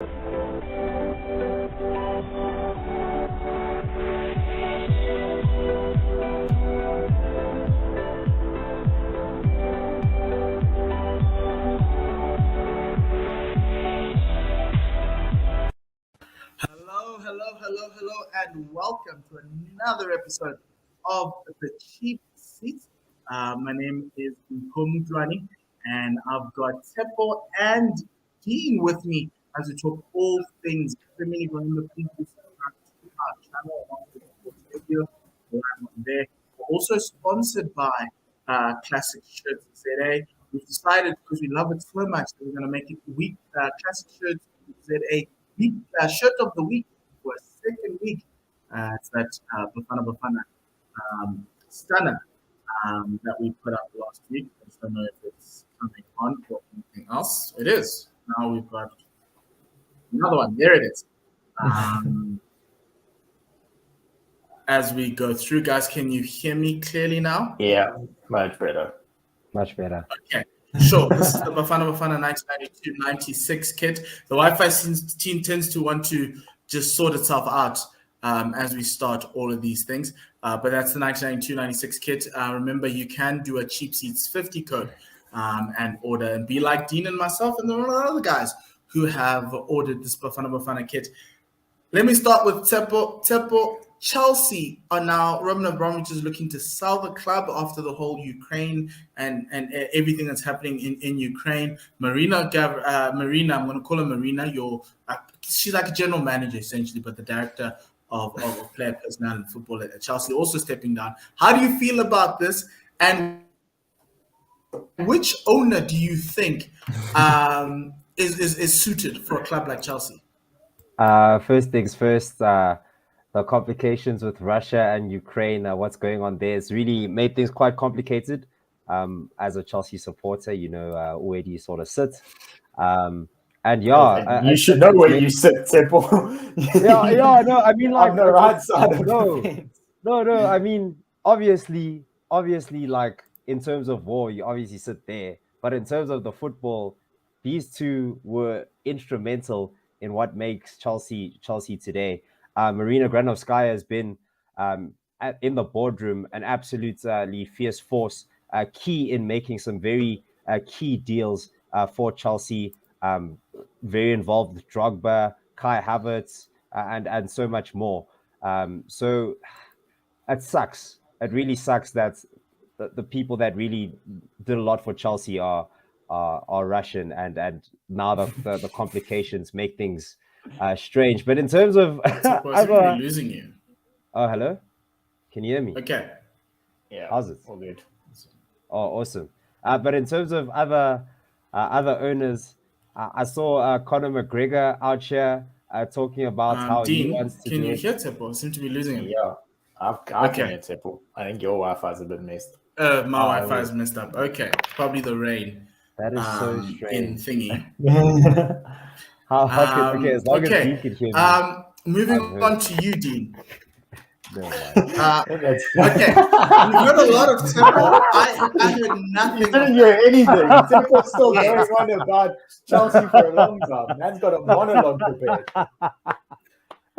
Hello, and welcome to another episode of The Cheap Seat. My name is Nkomu Dwani, and I've got Tepo and Dean with me as we talk all things Premier League. Remember, please do subscribe to our channel along with the video. We're on there. We're also sponsored by Classic Shirts ZA. We've decided, because we love it so much, that we're going to make it week Classic Shirts ZA week shirt of the week for a second week. It's that Bafana stunner that we put up last week. I just don't know if it's coming on or anything else. It is. Now we've got another one. There it is. As we go through, guys, can you hear me clearly now? Yeah, much better. Much better. Okay. Sure. This is the Bafana 1992-96 kit. The Wi-Fi team tends to want to just sort itself out as we start all of these things. But that's the 1992-96 kit. Remember, you can do a Cheap Seats 50 code and order and be like Dean and myself and there are other guys who have ordered this Bafana kit. Let me start with Tepo. Chelsea are now, Roman Abramovich is looking to sell the club after the whole Ukraine and everything that's happening in Ukraine. Marina, I'm going to call her Marina. She's like a general manager, essentially, but the director of player personnel and football at Chelsea, also stepping down. How do you feel about this? And which owner do you think is suited for a club like Chelsea? First things first, the complications with Russia and Ukraine, what's going on there has really made things quite complicated. As a Chelsea supporter, you know where do you sort of sit. And yeah, you should know where you sit, Tepo. No, I mean, like, on the right side of the fence. No, I mean, obviously, like, in terms of war, you obviously sit there. But in terms of the football, these two were instrumental in what makes Chelsea today. Marina Granovskaya has been in the boardroom an absolutely fierce force, key in making some very key deals for Chelsea. Very involved with Drogba, Kai Havertz, and so much more. So it sucks. It really sucks that the people that really did a lot for Chelsea are Russian, and now the complications make things strange. But in terms of we're losing you. Oh, hello, can you hear me? Okay. Yeah. How's it? All good. Oh, awesome. But in terms of other owners, I saw Conor McGregor out here talking about how Dean, he wants to can do you it. hear Tepo? I seem to be losing him. Yeah, I can hear Tepo. I think your Wi-Fi is a bit messed. My Wi-Fi is messed up. Okay, probably the rain. That is so in strange. thingy. Okay, as long as you can hear me. Moving on to you, Dean. No, Okay, we've heard a lot of Tepo. I heard nothing. You didn't hear anything. Tepo's still going on about Chelsea for a long time. Man's got a monologue prepared.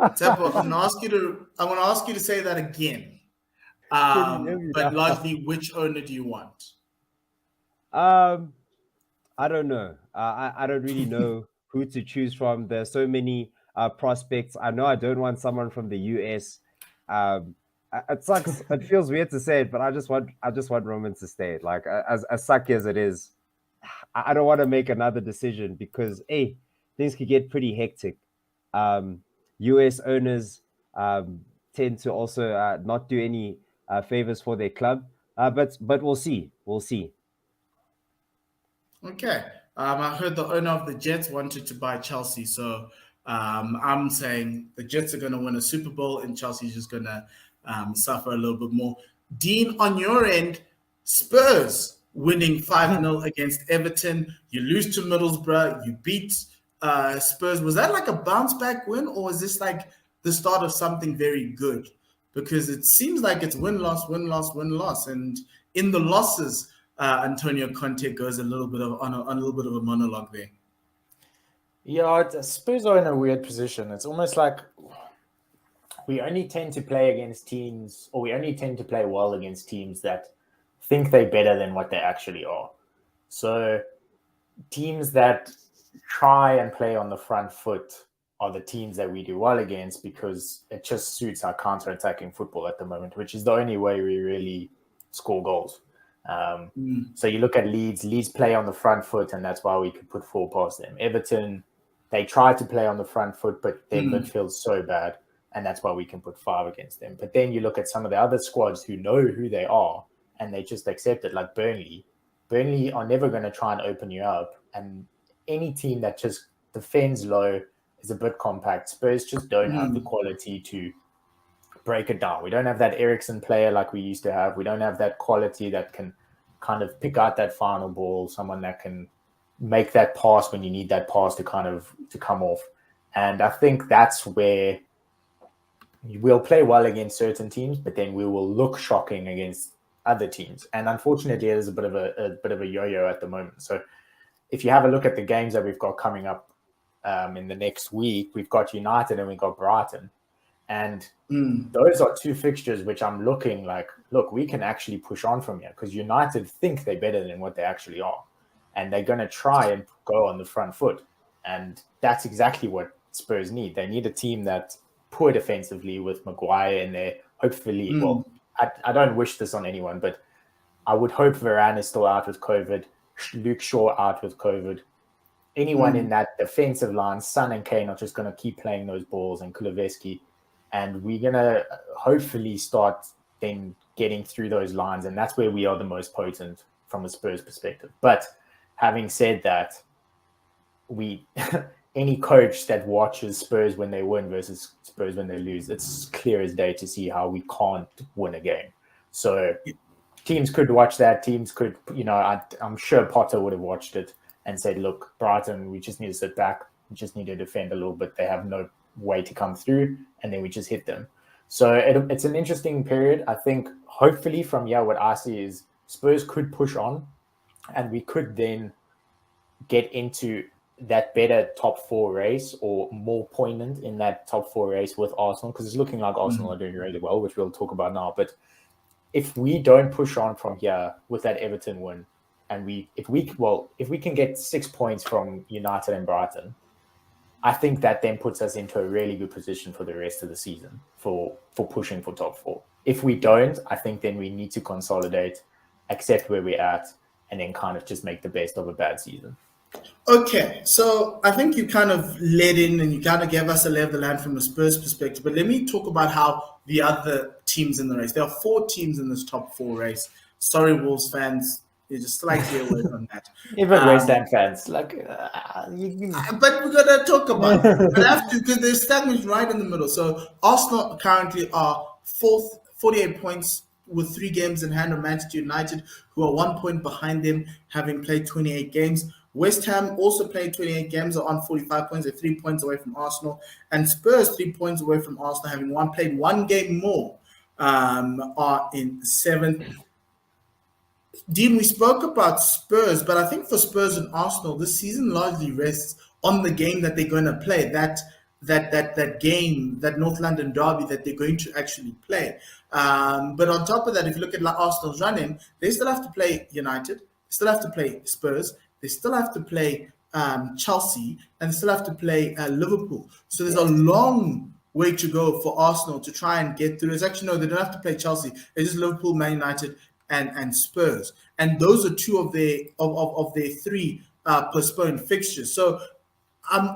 Tepo, I'm going to ask you to say that again. But largely, which owner do you want? I don't know. I don't really know who to choose from. There's so many prospects. I know I don't want someone from the US. It sucks. It feels weird to say it, but I just want Roman to stay. Like, as sucky as it is, I don't want to make another decision because things could get pretty hectic. US owners tend to also not do any favors for their club, but we'll see. Okay. I heard the owner of the Jets wanted to buy Chelsea, so I'm saying the Jets are going to win a Super Bowl and Chelsea's just going to suffer a little bit more. Dean, on your end, Spurs winning 5-0 against Everton. You lose to Middlesbrough. You beat Spurs. Was that like a bounce back win, or was this like the start of something very good? Because it seems like it's win, loss. And in the losses, Antonio Conte goes on a little bit of a monologue there. Yeah, Spurs are in a weird position. It's almost like we only tend to play against teams, or we only tend to play well against teams that think they're better than what they actually are. So teams that try and play on the front foot are the teams that we do well against because it just suits our counter-attacking football at the moment, which is the only way we really score goals. So you look at Leeds play on the front foot, and that's why we could put 4 past them. Everton, they try to play on the front foot, but their midfield's so bad, and that's why we can put 5 against them. But then you look at some of the other squads who know who they are, and they just accept it, like Burnley. Burnley are never going to try and open you up, and any team that just defends low is a bit compact. Spurs just don't have the quality to break it down. We don't have that Ericsson player like we used to have. We don't have that quality that can kind of pick out that final ball, someone that can make that pass when you need that pass to come off. And I think that's where we'll play well against certain teams, but then we will look shocking against other teams. And unfortunately, there's a bit of a yo-yo at the moment. So if you have a look at the games that we've got coming up in the next week, we've got United and we've got Brighton. And those are 2 fixtures which I'm looking like, look, we can actually push on from here because United think they're better than what they actually are. And they're going to try and go on the front foot. And that's exactly what Spurs need. They need a team that's poor defensively with Maguire in there. Hopefully, well, I don't wish this on anyone, but I would hope Varane is still out with COVID, Luke Shaw out with COVID. Anyone in that defensive line, Son and Kane are just going to keep playing those balls, and Kuleveski. And we're going to hopefully start then getting through those lines. And that's where we are the most potent from a Spurs perspective. But having said that, any coach that watches Spurs when they win versus Spurs when they lose, it's clear as day to see how we can't win a game. So teams could watch that. Teams could, I'm sure Potter would have watched it and said, look, Brighton, we just need to sit back. We just need to defend a little bit. They have no way to come through, and then we just hit them. So it's an interesting period. I think hopefully from what I see is Spurs could push on, and we could then get into that better top 4 race, or more poignant in that top 4 race with Arsenal, because it's looking like Arsenal are doing really well, which we'll talk about now. But if we don't push on from here with that Everton win, and if we can get 6 points from United and Brighton, I think that then puts us into a really good position for the rest of the season for pushing for top 4. If we don't, I think then we need to consolidate, accept where we're at, and then kind of just make the best of a bad season. Okay, so I think you kind of led in and you kind of gave us a lay of the land from a Spurs perspective, but let me talk about how the other teams in the race. There are 4 teams in this top 4 race. Sorry, Wolves fans, you're just slightly away from that. Even West Ham fans, like, but we're gonna talk about it. We have to, because there's stagnant right in the middle. So Arsenal currently are 4th, 48 points with 3 games in hand of Manchester United, who are 1 point behind them, having played 28 games. West Ham also played 28 games, are on 45 points. They're 3 points away from Arsenal. And Spurs, 3 points away from Arsenal, having played 1 game more, are in 7th. Dean, we spoke about Spurs, but I think for Spurs and Arsenal, this season largely rests on the game that they're going to play. That game, that North London derby that they're going to actually play. But on top of that, if you look at Arsenal's running, they still have to play United, they still have to play Spurs, they still have to play Chelsea, and they still have to play Liverpool. So there's a long way to go for Arsenal to try and get through. It's actually, no, they don't have to play Chelsea. It's just Liverpool, Man United, and Spurs. And those are 2 of their 3 postponed fixtures. So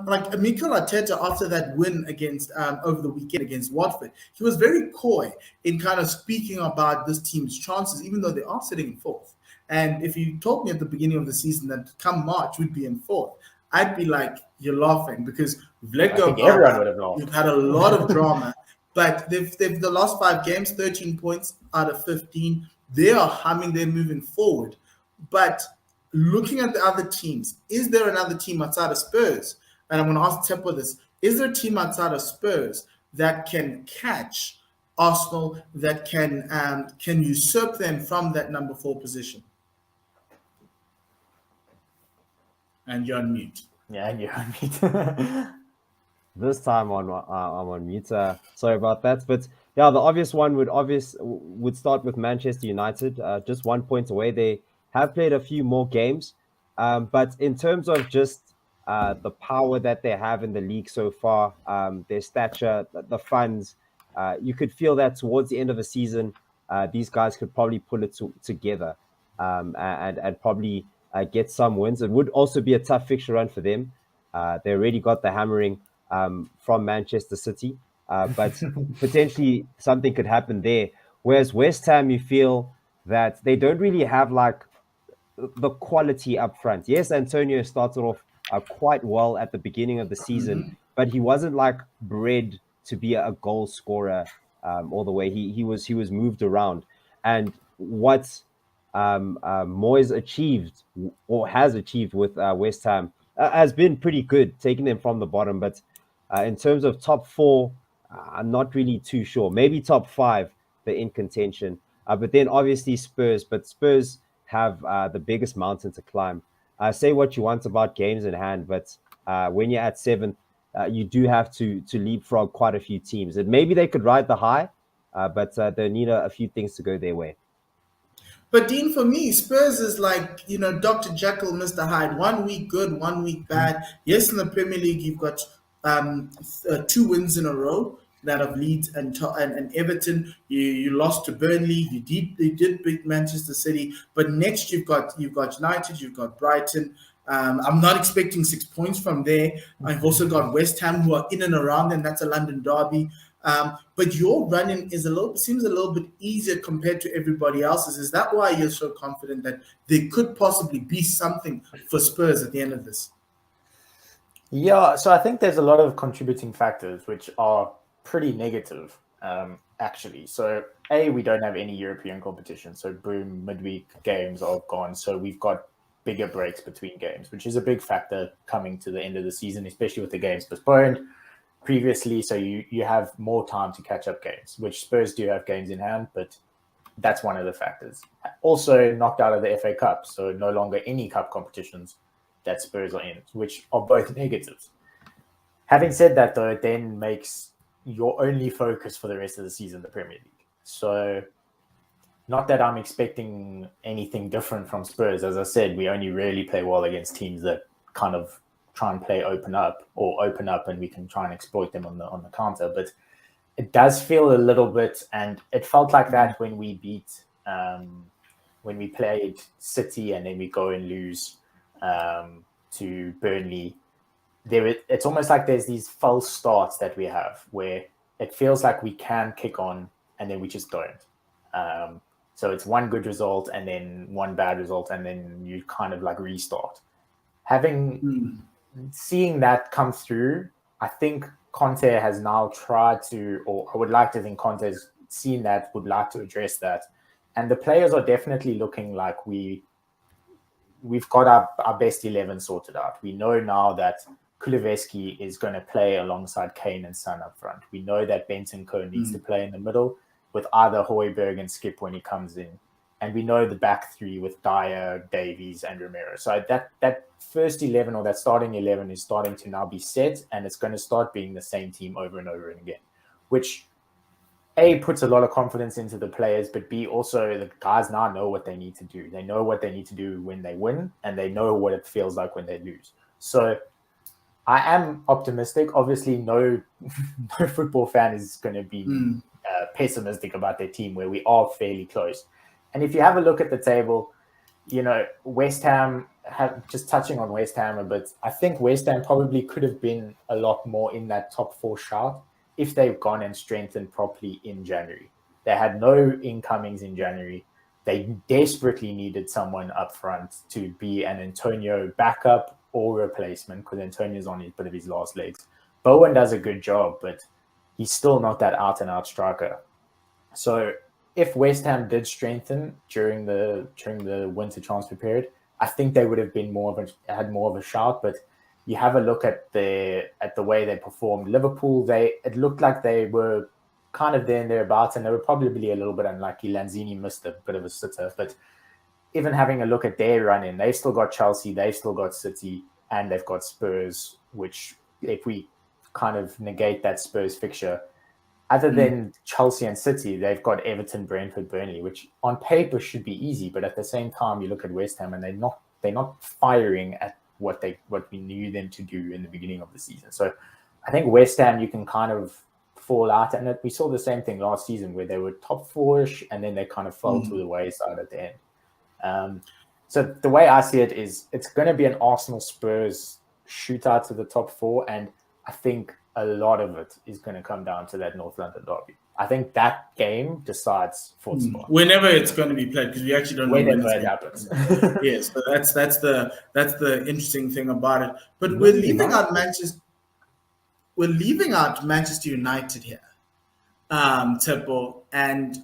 like Mikel Arteta, after that win against over the weekend against Watford, he was very coy in kind of speaking about this team's chances, even though they are sitting in 4th. And if you told me at the beginning of the season that come March we'd be in 4th, I'd be like, you're laughing, because we've let go. Everyone would have laughed. We've had a lot of drama, but they've the last 5 games, 13 points out of 15. They are humming. They're moving forward. But looking at the other teams, is there another team outside of Spurs? And I'm going to ask Tempo this: is there a team outside of Spurs that can catch Arsenal, that can usurp them from that number 4 position? And you're on mute. Yeah, and you're on mute. This time I'm on mute. Sorry about that. But yeah, the obvious one would start with Manchester United. Just 1 point away. They have played a few more games, but in terms of just the power that they have in the league so far, their stature, the funds, you could feel that towards the end of the season, these guys could probably pull it together, and probably get some wins. It would also be a tough fixture run for them. They already got the hammering from Manchester City, but potentially something could happen there. Whereas West Ham, you feel that they don't really have like the quality up front. Yes, Antonio started off quite well at the beginning of the season, but he wasn't like bred to be a goal scorer all the way. He was moved around, and what Moyes achieved or has achieved with West Ham has been pretty good, taking them from the bottom. But in terms of top four, I'm not really too sure. Maybe top five, they're in contention. But then obviously Spurs, but Spurs have the biggest mountain to climb. Say what you want about games in hand, but when you're at seventh, you do have to leapfrog quite a few teams. And maybe they could ride the high, but they need a few things to go their way. But Dean, for me, Spurs is like, Dr. Jekyll, Mr. Hyde. 1 week good, 1 week bad. Yes, in the Premier League, you've got 2 wins in a row that of Leeds and Everton. You lost to Burnley. You did beat Manchester City. But next you've got United, you've got Brighton. I'm not expecting 6 points from there. I've also got West Ham, who are in and around, and that's a London derby. But your running seems a little bit easier compared to everybody else's. Is that why you're so confident that there could possibly be something for Spurs at the end of this? Yeah, so I think there's a lot of contributing factors which are pretty negative, actually. So, we don't have any European competition. So, boom, midweek games are gone. So, we've got bigger breaks between games, which is a big factor coming to the end of the season, especially with the games postponed previously. So, you have more time to catch up games, which Spurs do have games in hand, but that's one of the factors. Also, knocked out of the FA Cup. So, no longer any cup competitions that Spurs are in, which are both negatives. Having said that, though, it then makes your only focus for the rest of the season the Premier League. So, not that I'm expecting anything different from Spurs. As I said, we only really play well against teams that kind of try and play open up, and we can try and exploit them on the counter. But it does feel a little bit, and it felt like that when we played City, and then we go and lose to Burnley. It's almost like there's these false starts that we have where it feels like we can kick on and then we just don't. So it's one good result and then one bad result, and then you kind of like restart. Seeing that come through, I think Conte has now tried to, or I would like to think Conte has seen that, would like to address that. And the players are definitely looking like we've got our best 11 sorted out. We know now that Kuleveski is going to play alongside Kane and Son up front. We know that Bentancur needs to play in the middle with either Højbjerg and Skip when he comes in. And we know the back three with Dyer, Davies, and Romero. So that first 11, or that starting 11, is starting to now be set, and it's going to start being the same team over and over again, which A, puts a lot of confidence into the players, but B, also the guys now know what they need to do. They know what they need to do when they win, and they know what it feels like when they lose. So I am optimistic. Obviously, no football fan is going to be pessimistic about their team, where we are fairly close. And if you have a look at the table, West Ham, just touching on West Ham a bit, I think West Ham probably could have been a lot more in that top four shout if they've gone and strengthened properly in January. They had no incomings in January. They desperately needed someone up front to be an Antonio backup or replacement, because Antonio's on a bit of his last legs. Bowen does a good job, but he's still not that out-and-out striker. So if West Ham did strengthen during the winter transfer period, I think they would have been had more of a shout. But you have a look at the way they performed. Liverpool, it looked like they were kind of there and thereabouts, and they were probably a little bit unlucky. Lanzini missed a bit of a sitter, but even having a look at their run-in, they've still got Chelsea, they've still got City. and they've got Spurs, which if we kind of negate that Spurs fixture, other than Chelsea and City, they've got Everton, Brentford, Burnley, which on paper should be easy, but at the same time, you look at West Ham and they're not firing at what we knew them to do in the beginning of the season. So I think West Ham, you can kind of fall out, and we saw the same thing last season where they were top four-ish and then they kind of fell to the wayside at the end. So the way I see it is it's going to be an Arsenal Spurs shootout to the top four, and I think a lot of it is going to come down to that North London derby. I think that game decides fourth spot. Whenever it's going to be played, because we actually don't know when it happens. Yes, so that's the interesting thing about it. But we're leaving out Manchester United here, Teppo, and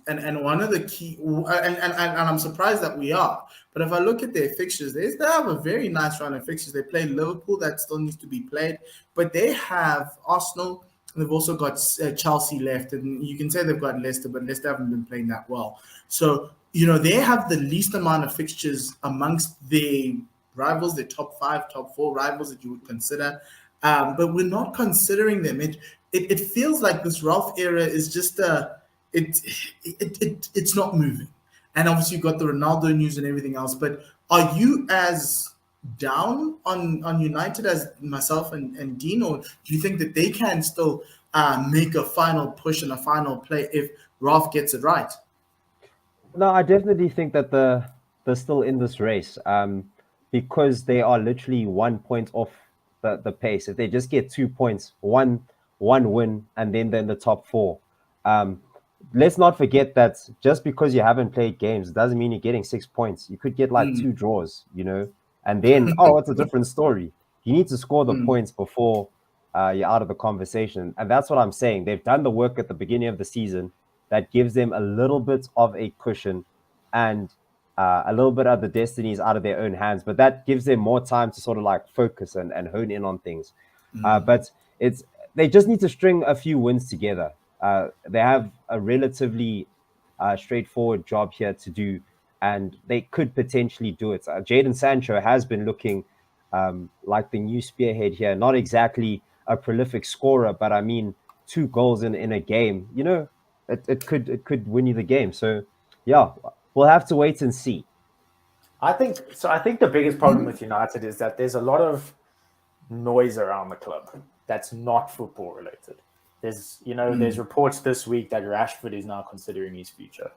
one of the key and I'm surprised that we are. But if I look at their fixtures, they have a very nice run of fixtures. They play Liverpool, that still needs to be played, but they have Arsenal. They've also got Chelsea left, and you can say they've got Leicester, but Leicester haven't been playing that well. So they have the least amount of fixtures amongst the rivals, the top 5, top 4 rivals that you would consider. But we're not considering them. It feels like this Ralph era is just it's not moving. And obviously you've got the Ronaldo news and everything else. But are you as down on United as myself and Dean, or do you think that they can still make a final push and a final play if Ralph gets it right? No, I definitely think that they're still in this race because they are literally 1 point off the pace. If they just get 2 points, one win, and then they're in the top 4. Let's not forget that just because you haven't played games doesn't mean you're getting 6 points. You could get like 2 draws, and then, it's a different story. You need to score the points before you're out of the conversation. And that's what I'm saying. They've done the work at the beginning of the season that gives them a little bit of a cushion and a little bit of the destinies out of their own hands. But that gives them more time to sort of like focus and hone in on things. But they just need to string a few wins together. They have a relatively straightforward job here to do, and they could potentially do it. Jadon Sancho has been looking like the new spearhead here. Not exactly a prolific scorer, but I mean, 2 goals in a game. It could win you the game. So, yeah, we'll have to wait and see. I think the biggest problem with United is that there's a lot of noise around the club that's not football related. There's reports this week that Rashford is now considering his future.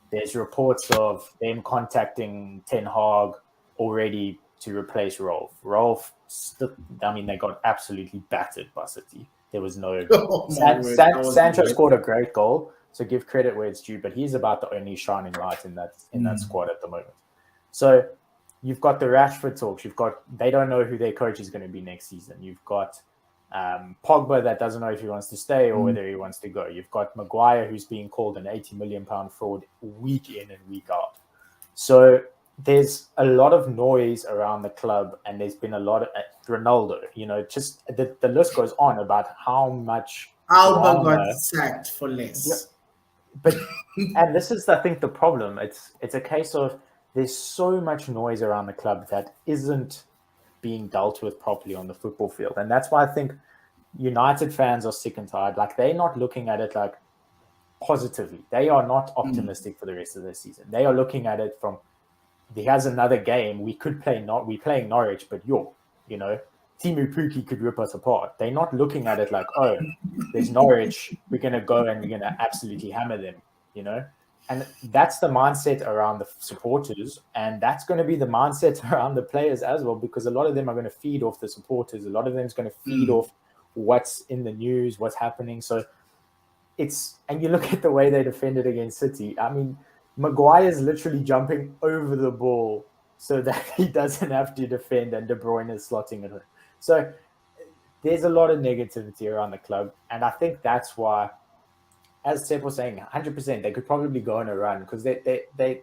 There's reports of them contacting Ten Hag already to replace Rolf. They got absolutely battered by City. There was no... Sancho scored a great goal, so give credit where it's due, but he's about the only shining light in that squad at the moment. So you've got the Rashford talks. They don't know who their coach is going to be next season. You've got Pogba that doesn't know if he wants to stay or whether he wants to go. You've got Maguire who's being called an £80 million fraud week in and week out. So there's a lot of noise around the club, and there's been a lot of Ronaldo. Just the list goes on about how much Alba got sacked for less. Yeah. But and this is, I think, the problem. It's a case of there's so much noise around the club that isn't being dealt with properly on the football field. And that's why I think United fans are sick and tired. Like, they're not looking at it like positively. They are not optimistic for the rest of the season. They are looking at it from, he has another game. We could play, we're playing Norwich, but Timu Puki could rip us apart. They're not looking at it like, oh, there's Norwich. We're going to go and we're going to absolutely hammer them, And that's the mindset around the supporters, and that's going to be the mindset around the players as well, because a lot of them are going to feed off the supporters. A lot of them is going to feed off what's in the news, what's happening. So and you look at the way they defended against City. I mean, Maguire's literally jumping over the ball so that he doesn't have to defend, and De Bruyne is slotting it in. So there's a lot of negativity around the club, and I think that's why, as Seth was saying, 100%, they could probably go on a run because their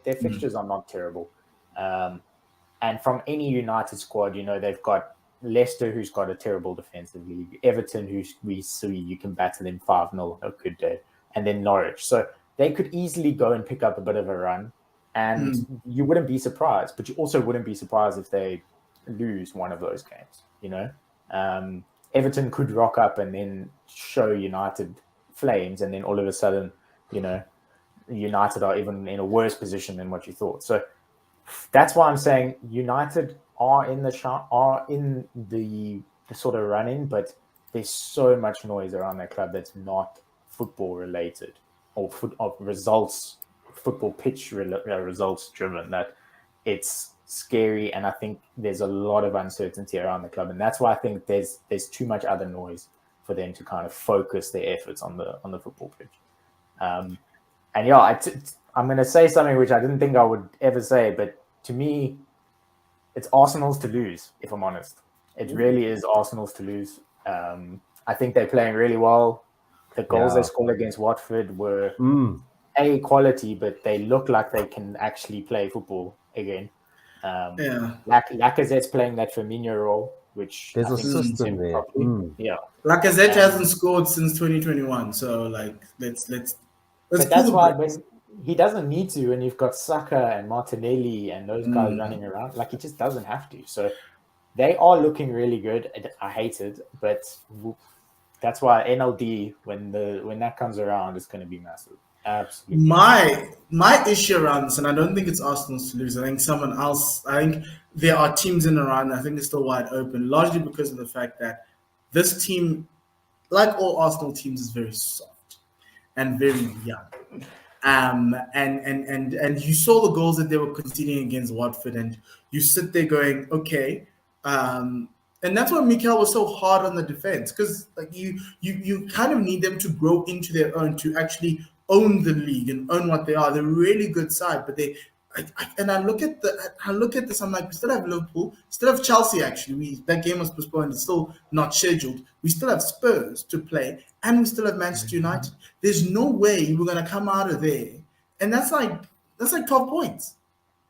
fixtures are not terrible. And from any United squad, they've got Leicester, who's got a terrible defensive league, Everton, who we see you can batter them 5-0 a good day, and then Norwich. So they could easily go and pick up a bit of a run, and you wouldn't be surprised, but you also wouldn't be surprised if they lose one of those games. Everton could rock up and then show United flames, and then all of a sudden, United are even in a worse position than what you thought. So that's why I'm saying United are in the sort of run-in, but there's so much noise around that club that's not football related or results, football pitch results driven, that it's scary. And I think there's a lot of uncertainty around the club, and that's why I think there's too much other noise for them to kind of focus their efforts on the football pitch. And yeah, I'm going to say something which I didn't think I would ever say, but to me, it's Arsenal's to lose, if I'm honest. It really is Arsenal's to lose. I think they're playing really well. The goals they scored against Watford were quality, but they look like they can actually play football again. Lacazette's playing that Firmino role, which there's a system there. Yeah, Lacazette hasn't scored since 2021, so like let's. But that's why when he doesn't need to, and you've got Saka and Martinelli and those guys running around, like he just doesn't have to. So they are looking really good. I hate it, but that's why NLD, when that comes around, is going to be massive. Absolutely. My issue around this, and I don't think it's Arsenal's to lose. I think someone else. I think there are teams in and around. I think it's still wide open, largely because of the fact that this team, like all Arsenal teams, is very soft and very young. And you saw the goals that they were conceding against Watford, and you sit there going, okay. And that's why Mikel was so hard on the defense, because like you kind of need them to grow into their own, to actually own the league and own what they are. They're a really good side, but I look at this. I'm like, we still have Liverpool, still have Chelsea. Actually, that game was postponed. It's still not scheduled. We still have Spurs to play, and we still have Manchester United. There's no way we're gonna come out of there, and that's like 12 points.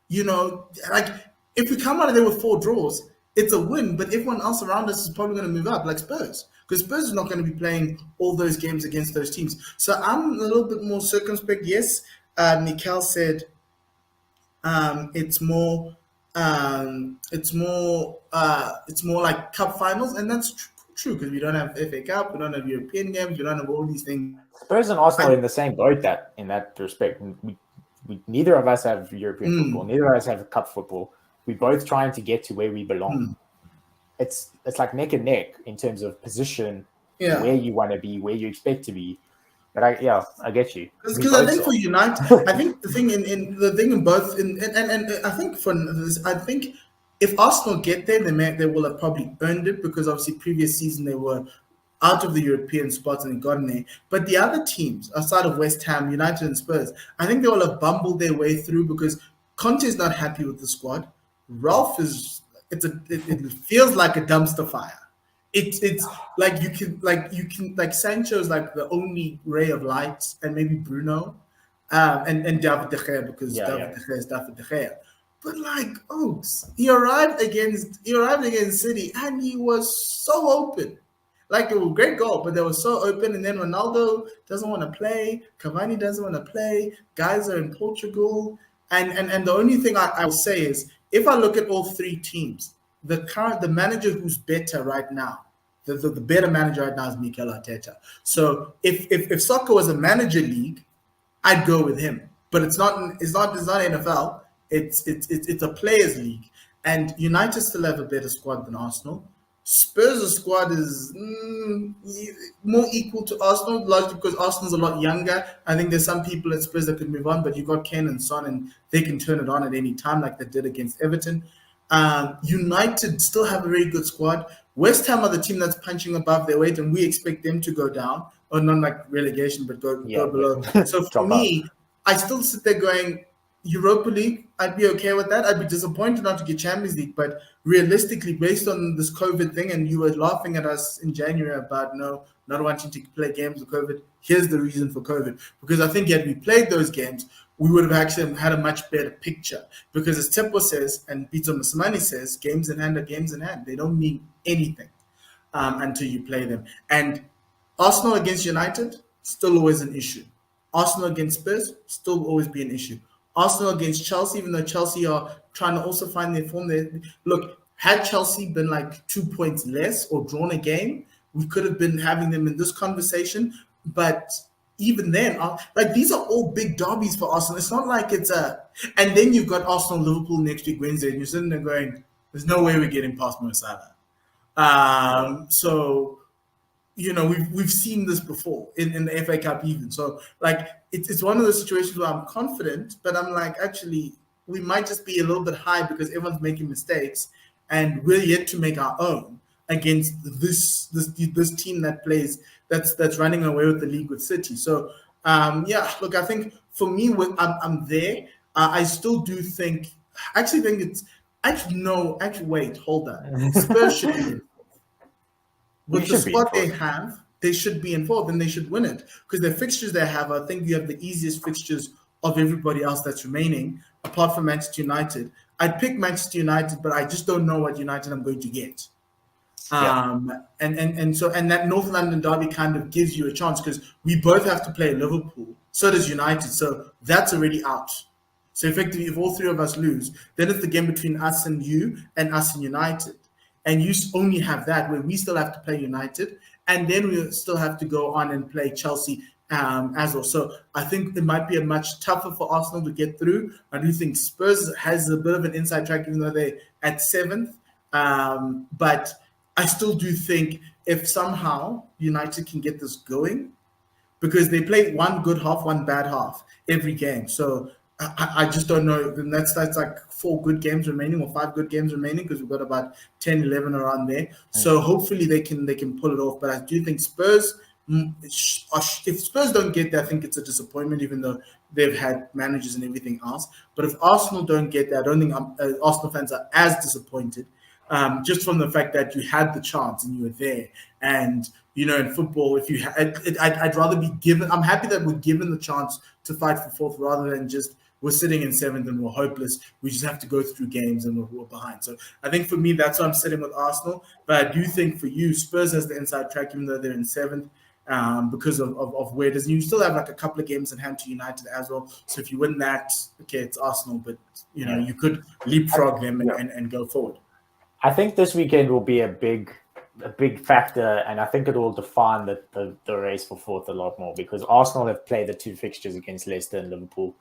Like if we come out of there with 4 draws, it's a win. But everyone else around us is probably going to move up, like Spurs, because Spurs is not going to be playing all those games against those teams. So I'm a little bit more circumspect. Yes, Mikel said. It's more like cup finals, and that's true because we don't have FA Cup, we don't have European games, we don't have all these things. Spurs and Arsenal are in the same boat in that respect. We neither of us have European football, neither of us have cup football. We're both trying to get to where we belong. It's like neck and neck in terms of position, where you want to be, where you expect to be. But I get you. Because I think for United, I think the thing in both, and I think for this, I think if Arsenal get there, they will have probably earned it, because obviously previous season they were out of the European spots and gotten there. But the other teams outside of West Ham, United, and Spurs, I think they will have bumbled their way through, because Conte is not happy with the squad. Ralph it feels like a dumpster fire. It's like Sancho's like the only ray of light, and maybe Bruno, and David De Gea, because David De Gea is David De Gea. But like Oaks, he arrived against City, and he was so open. Like it was a great goal, but they were so open. And then Ronaldo doesn't want to play. Cavani doesn't want to play. Guys are in Portugal, and the only thing I will say is, if I look at all 3 teams, the manager who's better right now, the better manager right now is Mikel Arteta. So if soccer was a manager league, I'd go with him. But it's not NFL. It's a players league, and United still have a better squad than Arsenal. Spurs' squad is more equal to Arsenal, largely because Arsenal's a lot younger. I think there's some people at Spurs that could move on, but you've got Kane and Son, and they can turn it on at any time, like they did against Everton. United still have a very good squad. West Ham are the team that's punching above their weight, and we expect them to go down, or not like relegation, but go below. So for me, I still sit there going, Europa League, I'd be okay with that. I'd be disappointed not to get Champions League, but realistically, based on this COVID thing, and you were laughing at us in January about not wanting to play games with COVID, here's the reason for COVID. Because I think had we played those games, we would have actually had a much better picture. Because as Tepo says, and Pito Masamani says, games in hand are games in hand. They don't mean anything until you play them. And Arsenal against United, still always an issue. Arsenal against Spurs, still always be an issue. Arsenal against Chelsea, even though Chelsea are trying to also find their form. Look, had Chelsea been like 2 points less or drawn a game, we could have been having them in this conversation. But even then, like these are all big derbies for Arsenal. It's not like it's a. And then you've got Arsenal Liverpool next week Wednesday, and you're sitting there going, "There's no way we're getting past Mo Salah." So we've seen this before in the FA Cup even. So like it's one of those situations where I'm confident, but I'm like, actually, we might just be a little bit high because everyone's making mistakes, and we're yet to make our own against this team that's running away with the league with City. So look, I think for me, I'm there. I still do think. Actually, think it's. Actually, no. Actually, wait. Hold on. Spurs should be in. With the squad they have, they should be in fourth and they should win it because the fixtures they have, I think you have the easiest fixtures of everybody else that's remaining, apart from Manchester United. I'd pick Manchester United, but I just don't know what United I'm going to get. And that North London derby kind of gives you a chance because we both have to play Liverpool. So does United. So that's already out. So effectively, if all three of us lose, then it's the game between us and you and us and United. And you only have that where we still have to play United, and then we still have to go on and play Chelsea as well. So I think it might be a much tougher for Arsenal to get through. I do think Spurs has a bit of an inside track, even though they're at 7th. But I still do think if somehow United can get this going, because they play one good half, one bad half every game. So I just don't know. Then that's like 4 good games remaining or 5 good games remaining because we've got about 10, 11 around there. So hopefully they can pull it off. But I do think Spurs, if Spurs don't get there, I think it's a disappointment, even though they've had managers and everything else. But if Arsenal don't get there, I don't think Arsenal fans are as disappointed. Just from the fact that you had the chance and you were there. And, in football, if you I'd rather be given. I'm happy that we're given the chance to fight for fourth rather than just we're sitting in 7th and we're hopeless. We just have to go through games and we're behind. So I think for me, that's why I'm sitting with Arsenal. But I do think for you, Spurs has the inside track, even though they're in 7th, because of where it is. You still have like a couple of games in hand to United as well. So if you win that, okay, it's Arsenal. But, you could leapfrog them and go forward. I think this weekend will be a big factor, and I think it will define the race for fourth a lot more because Arsenal have played the 2 fixtures against Leicester and Liverpool.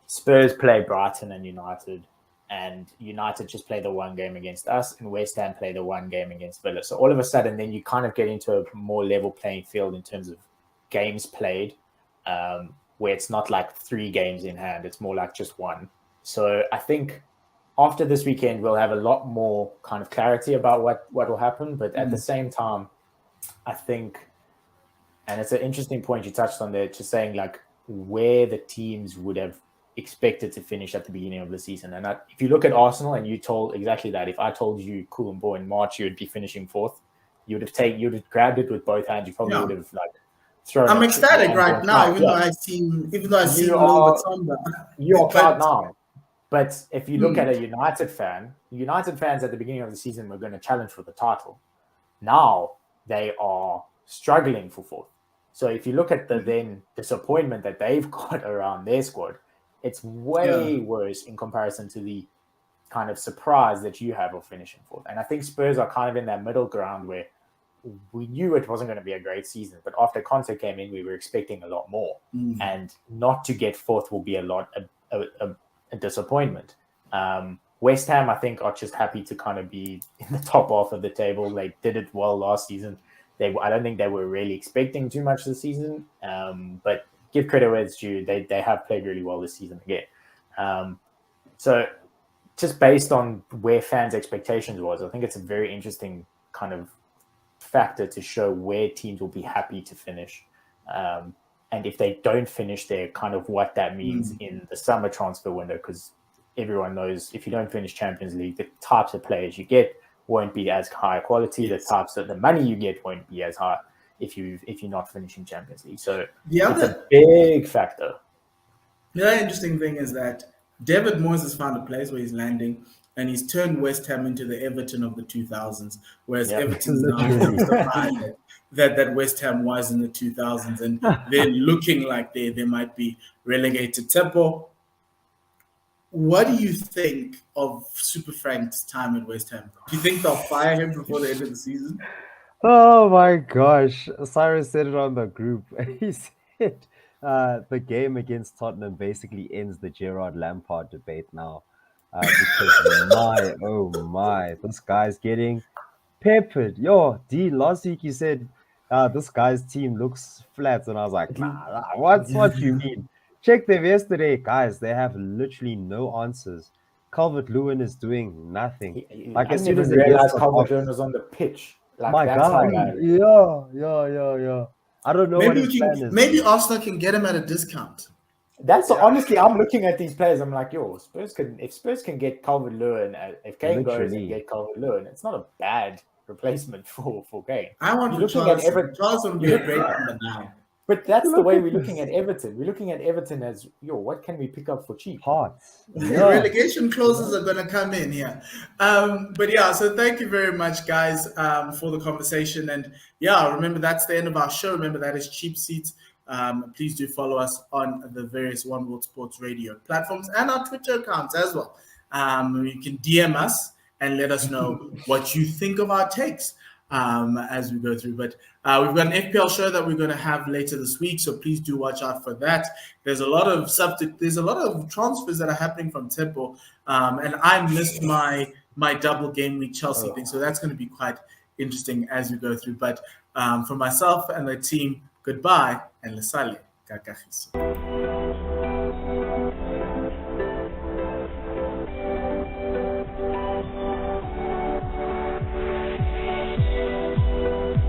Spurs play Brighton and United just play the 1 game against us, and West Ham play the 1 game against Villa. So all of a sudden, then you kind of get into a more level playing field in terms of games played, where it's not like 3 games in hand; it's more like just 1. So I think after this weekend, we'll have a lot more kind of clarity about what will happen. But at the same time, I think, and it's an interesting point you touched on there, just saying like where the teams would have expected to finish at the beginning of the season. And if you look at Arsenal and you told exactly that, if I told you, cool and boy, in March, you would be finishing 4th, you would have grabbed it with both hands. You probably would have like thrown. I'm ecstatic right now, even though I seem a little bit somber. You're proud now. But if you look at a United fans at the beginning of the season were going to challenge for the title. Now they are struggling for 4th. So if you look at the then disappointment that they've got around their squad, it's way worse in comparison to the kind of surprise that you have of finishing 4th. And I think Spurs are kind of in that middle ground where we knew it wasn't going to be a great season, but after Conte came in, we were expecting a lot more. And not to get 4th will be a disappointment. West Ham, I think, are just happy to kind of be in the top half of the table. They did it well last season. I don't think they were really expecting too much this season, but give credit where it's due. They have played really well this season again. So just based on where fans' expectations was, I think it's a very interesting kind of factor to show where teams will be happy to finish. And if they don't finish there, kind of what that means in the summer transfer window, because everyone knows if you don't finish Champions League, the types of players you get won't be as high quality. The money you get won't be as high if you're not finishing Champions League. So it's a big factor. The other interesting thing is that David Moyes has found a place where he's landing, and he's turned West Ham into the Everton of the 2000s, whereas Everton's now that West Ham was in the 2000s, and they're looking like they might be relegated. Tempo, what do you think of Super Frank's time at West Ham? Do you think they'll fire him before the end of the season? Oh my gosh. Cyrus said it on the group. He said the game against Tottenham basically ends the Gerard Lampard debate now. Because oh my, this guy's getting peppered. Yo, D, last week you said this guy's team looks flat, and I was like, nah, what's what you mean? Check them yesterday, guys. They have literally no answers. Calvert-Lewin is doing nothing. Like I as didn't soon as even it gets realize the Calvert-Lewin box, was on the pitch. Like, my that's how God, bad. yeah. I don't know what his plan is. Maybe Arsenal can get him at a discount. That's honestly, I'm looking at these players. I'm like, yo, if Spurs can get Calvert-Lewin, if Kane goes and get Calvert-Lewin, it's not a bad replacement for Kane. I want You're to looking at Everton. Charles would be a great number 9. But that's the way we're looking at Everton. We're looking at Everton as, what can we pick up for cheap? Hearts. Yeah. Relegation clauses are going to come in here. But yeah, so thank you very much, guys, for the conversation. And yeah, remember, that's the end of our show. Remember, that is Cheap Seats. Please do follow us on the various One World Sports Radio platforms and our Twitter accounts as well. You can DM us and let us know what you think of our takes as we go through. But we've got an FPL show that we're going to have later this week, so please do watch out for that. There's a lot of transfers that are happening from Tempo, and I missed my double game week Chelsea thing, so that's going to be quite interesting as we go through. But for myself and the team, goodbye and lesale kakahiso.